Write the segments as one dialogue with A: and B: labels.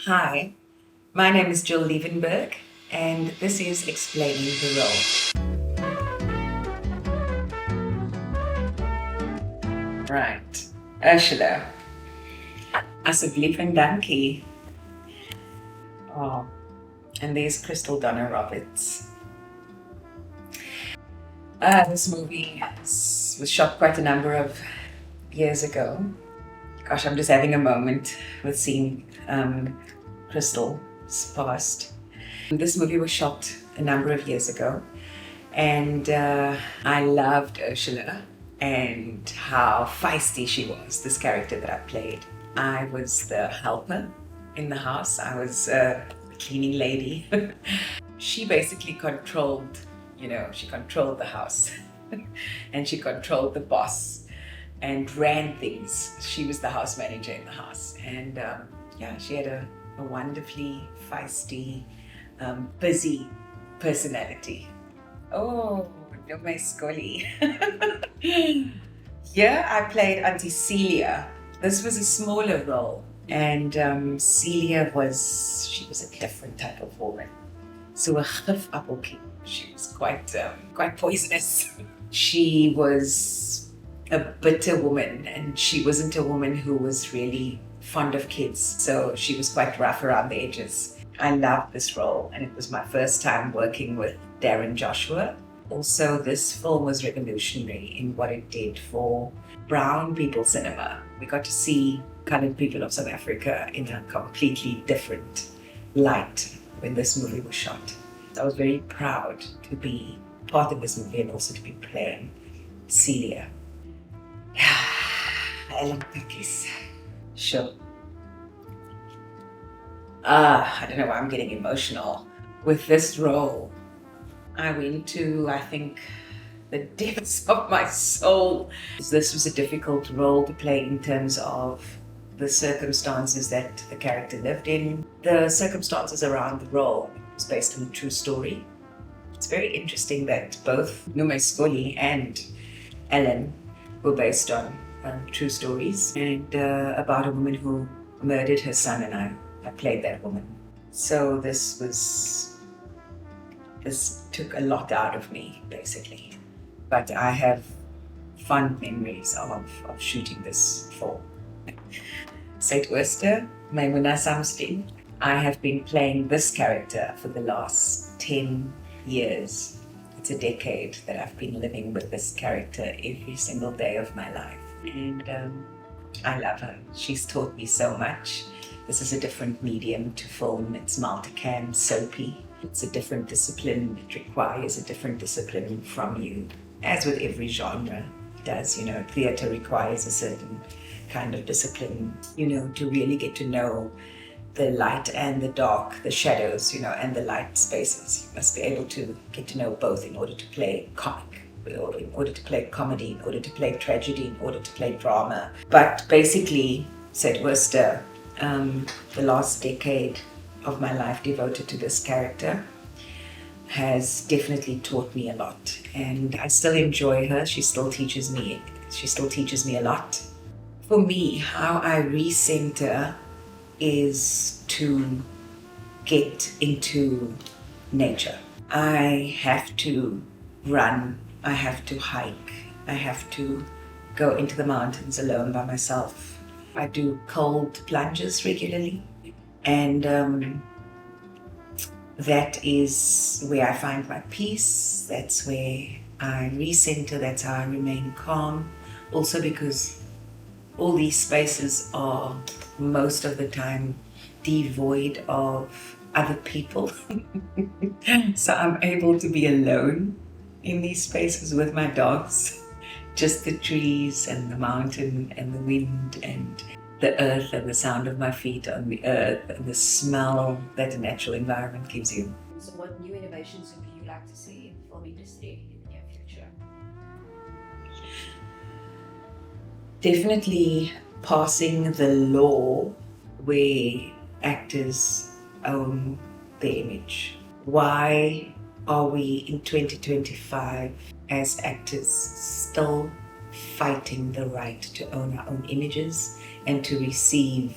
A: Hi, my name is Jill Levenberg, and this is Explaining the Role. Right, Ursula, alsjeblieft dankie. Oh, and there's Crystal Donna Roberts. This movie was shot quite a number of years ago. Gosh, I'm just having a moment with seeing Crystal's past. This movie was shot a number of years ago, and I loved Ursula and how feisty she was, this character that I played. I was the helper in the house. I was a cleaning lady. She basically controlled, she controlled the house and she controlled the boss and ran things. She was the house manager in the house. And she had a wonderfully feisty, busy personality. Oh, no, my Scully. Yeah, I played Auntie Celia. This was a smaller role, and Celia she was a different type of woman. So a gif-appeltjie. She was quite poisonous. She was a bitter woman, and she wasn't a woman who was really fond of kids. So she was quite rough around the edges. I loved this role, and it was my first time working with Darren Joshua. Also, this film was revolutionary in what it did for brown people cinema. We got to see colored people of South Africa in a completely different light when this movie was shot. I was very proud to be part of this movie and also to be playing Celia. Ellen Cookies. Sure. I don't know why I'm getting emotional. With this role, I went to, I think, the depths of my soul. This was a difficult role to play in terms of the circumstances that the character lived in. The circumstances around the role was based on a true story. It's very interesting that both Nume Scully and Ellen were based on true stories, and about a woman who murdered her son, and I played that woman. So this took a lot out of me, basically. But I have fond memories of shooting this film. Said Worcester, Maimuna Samsteen. I have been playing this character for the last 10 years. It's a decade that I've been living with this character every single day of my life. And I love her. She's taught me so much. This is a different medium to film. It's multicam, soapy. It's a different discipline. It requires a different discipline from you, as with every genre does. Theatre requires a certain kind of discipline, to really get to know the light and the dark, the shadows, and the light spaces. You must be able to get to know both in order to play comic, in order to play comedy, in order to play tragedy, in order to play drama. But basically, said Worcester, the last decade of my life devoted to this character has definitely taught me a lot, and I still enjoy her. She still teaches me a lot. For me, how I recenter is to get into nature. I have to run, I have to hike, I have to go into the mountains alone by myself. I do cold plunges regularly, and that is where I find my peace. That's where I recenter, that's how I remain calm. Also because all these spaces are most of the time devoid of other people. So I'm able to be alone in these spaces with my dogs. Just the trees and the mountain and the wind and the earth and the sound of my feet on the earth and the smell that the natural environment gives you.
B: So what new innovations would you like to see in the film industry in the near future?
A: Definitely passing the law where actors own their image. Why are we in 2025 as actors still fighting the right to own our own images and to receive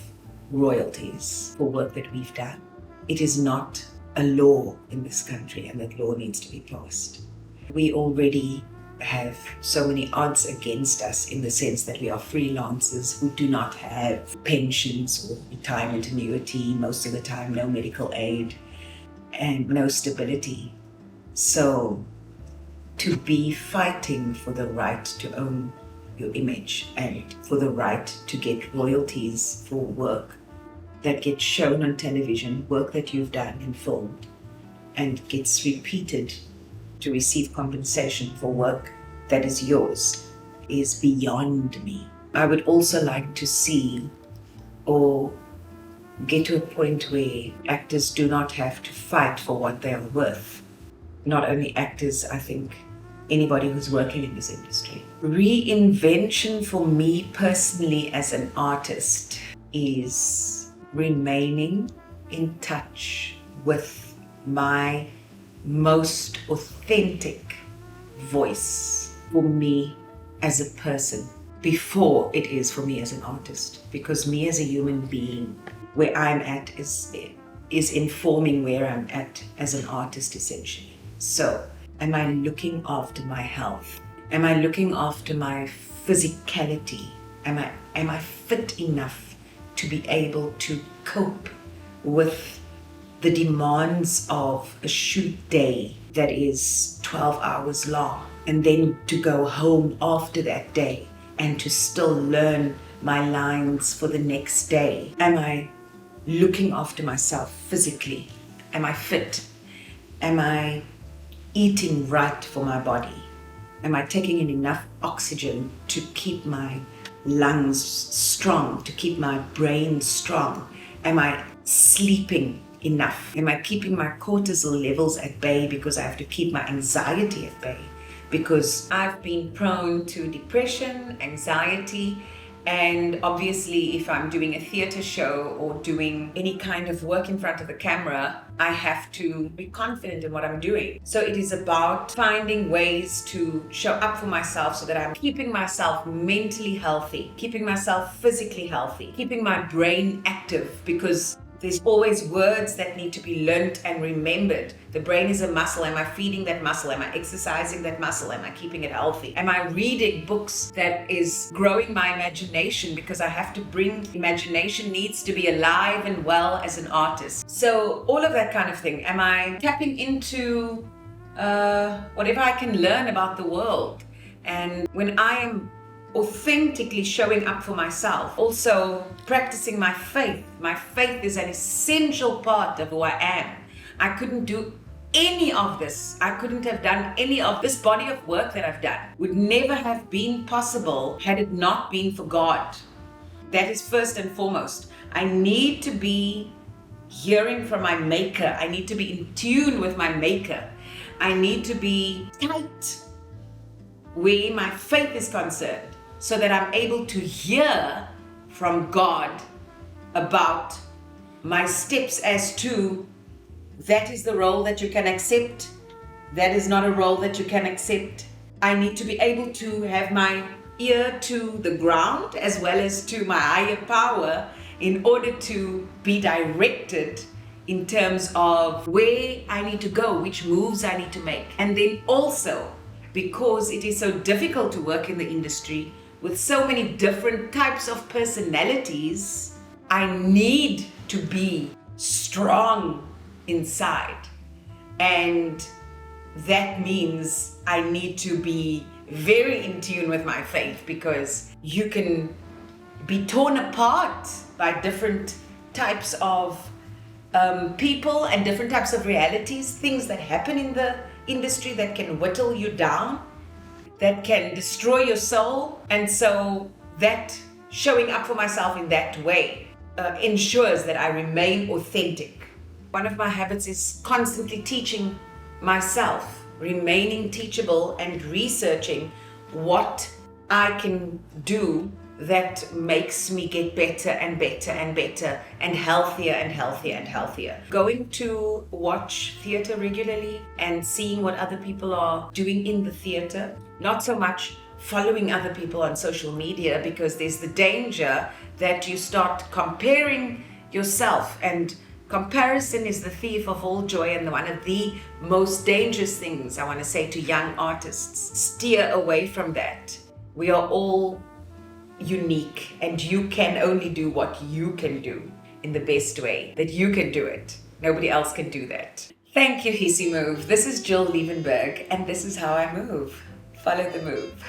A: royalties for work that we've done. It is not a law in this country, and that law needs to be passed. We already have so many odds against us in the sense that we are freelancers who do not have pensions or retirement annuity, most of the time no medical aid and no stability. So to be fighting for the right to own your image and for the right to get royalties for work that gets shown on television, work that you've done and filmed, and gets repeated to receive compensation for work that is yours, is beyond me. I would also like to see or get to a point where actors do not have to fight for what they are worth. Not only actors, I think anybody who's working in this industry. Reinvention for me personally as an artist is remaining in touch with my most authentic voice for me as a person before it is for me as an artist, because me as a human being, where I'm at is informing where I'm at as an artist essentially. So am I looking after my health? Am I looking after my physicality? Am I fit enough to be able to cope with the demands of a shoot day that is 12 hours long, and then to go home after that day and to still learn my lines for the next day? Am I looking after myself physically? Am I fit? Am I eating right for my body? Am I taking in enough oxygen to keep my lungs strong, to keep my brain strong? Am I sleeping enough? Am I keeping my cortisol levels at bay because I have to keep my anxiety at bay? Because I've been prone to depression, anxiety, and obviously if I'm doing a theatre show or doing any kind of work in front of the camera, I have to be confident in what I'm doing. So it is about finding ways to show up for myself so that I'm keeping myself mentally healthy, keeping myself physically healthy, keeping my brain active, because there's always words that need to be learnt and remembered. The brain is a muscle. Am I feeding that muscle? Am I exercising that muscle? Am I keeping it healthy? Am I reading books that is growing my imagination? Because I have to bring imagination needs to be alive and well as an artist. So all of that kind of thing. Am I tapping into whatever I can learn about the world? And when I am authentically showing up for myself, also practicing my faith. My faith is an essential part of who I am. I couldn't do any of this. I couldn't have done any of this body of work that I've done. Would never have been possible had it not been for God. That is first and foremost. I need to be hearing from my maker. I need to be in tune with my maker. I need to be tight where my faith is concerned, so that I'm able to hear from God about my steps as to that is the role that you can accept, that is not a role that you can accept. I need to be able to have my ear to the ground as well as to my higher power in order to be directed in terms of where I need to go, which moves I need to make. And then also, because it is so difficult to work in the industry with so many different types of personalities, I need to be strong inside. And that means I need to be very in tune with my faith, because you can be torn apart by different types of people and different types of realities, things that happen in the industry that can whittle you down, that can destroy your soul. And so that showing up for myself in that way ensures that I remain authentic. One of my habits is constantly teaching myself, remaining teachable and researching what I can do that makes me get better and better and better and healthier and healthier and healthier. Going to watch theatre regularly and seeing what other people are doing in the theatre, not so much following other people on social media, because there's the danger that you start comparing yourself. And comparison is the thief of all joy, and one of the most dangerous things I want to say to young artists. Steer away from that. We are all unique, and you can only do what you can do in the best way that you can do it. Nobody else can do that. Thank you, Hissy Move. This is Jill Levenberg, and this is how I move. Follow the move.